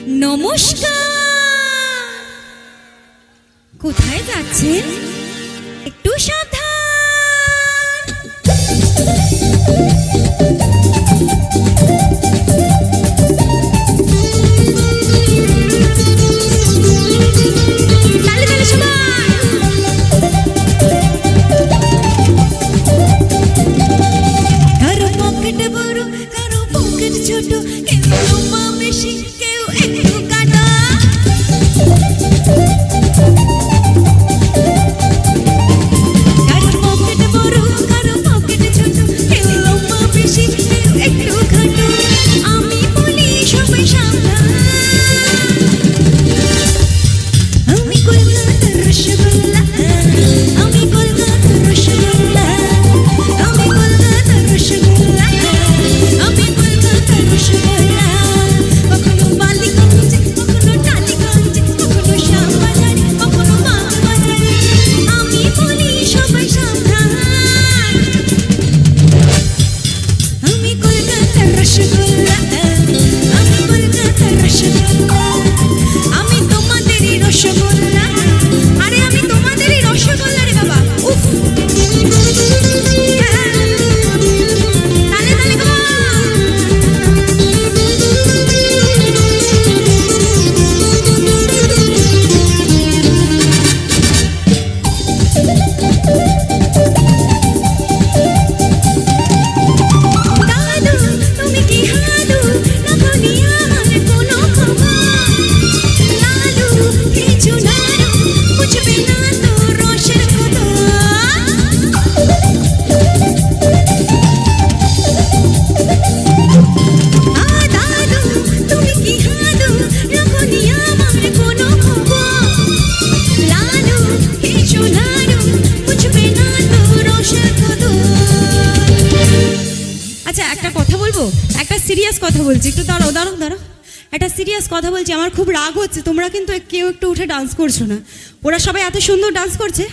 নমস্কার। কোথায় যাচ্ছেন? একটু সাবধান। কারো পকেট বড়, কারো পকেট ছোট, কেউ লম্বা বেশি, কেউ একটু কাটা। কারো পকেট বড়, কারো পকেট ছোট, কেউ লম্বা বেশি, কেউ একটু খাটো। আমি বলি সবাই সাবধান। আমি কলকাতার রসগোল্লা, আমি কলকাতার রসগোল্লা, আমি কলকাতার রসগোল্লা, আমি কলকাতার রসগোল্লা। কখনো বালিগঞ্জে, কখনো টালিগঞ্জে, কখনো শ্যামবাজারে, কখনো মালবাজারে। আমি বলি সবাই সাবধান। আমি কলকাতার রসগোল্লা, আমি কলকাতার রসগোল্লা, আমি তোমাদেরই রসগোল্লা। আরে আমি তোমাদেরই রসগোল্লা রে বাবা। উফ, তালে তালে গো। দাদু তুমি কি হাদু, রাখনি আমার কোনো খবর। লালু কিছু নাড়ু, বুঝবে না তো রসের কদর। দাদু তুমি কি হাদু, রাখনি আমার কোনো খবর। লালু কিছু নাড়ু, বুঝবে না তো রসের কদর। আচ্ছা একটা কথা বলবো, একটা সিরিয়াস কথা বলছি, একটু দাঁড়াও দাঁড়াও দাঁড়াও। একটা সিরিয়াস কথা বলছি, আমার খুব রাগ হচ্ছে, তোমরা কিন্তু কেউ একটু উঠে ডান্স করছো না। ওরা সবাই এত সুন্দর ডান্স করছে,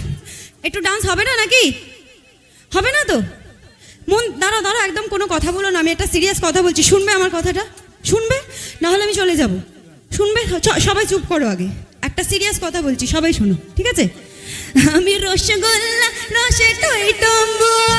একটু ডান্স হবে না নাকি? হবে না তো? মন দাঁড়াও দাঁড়াও, একদম কোনো কথা বলো না, আমি একটা সিরিয়াস কথা বলছি, শুনবে আমার কথাটা? শুনবে? না হলে আমি চলে যাব। শুনবে? সবাই চুপ করো আগে, একটা সিরিয়াস কথা বলছি, সবাই শোনো, ঠিক আছে? আমি রসগোল্লা, রসে টই টম্বুর।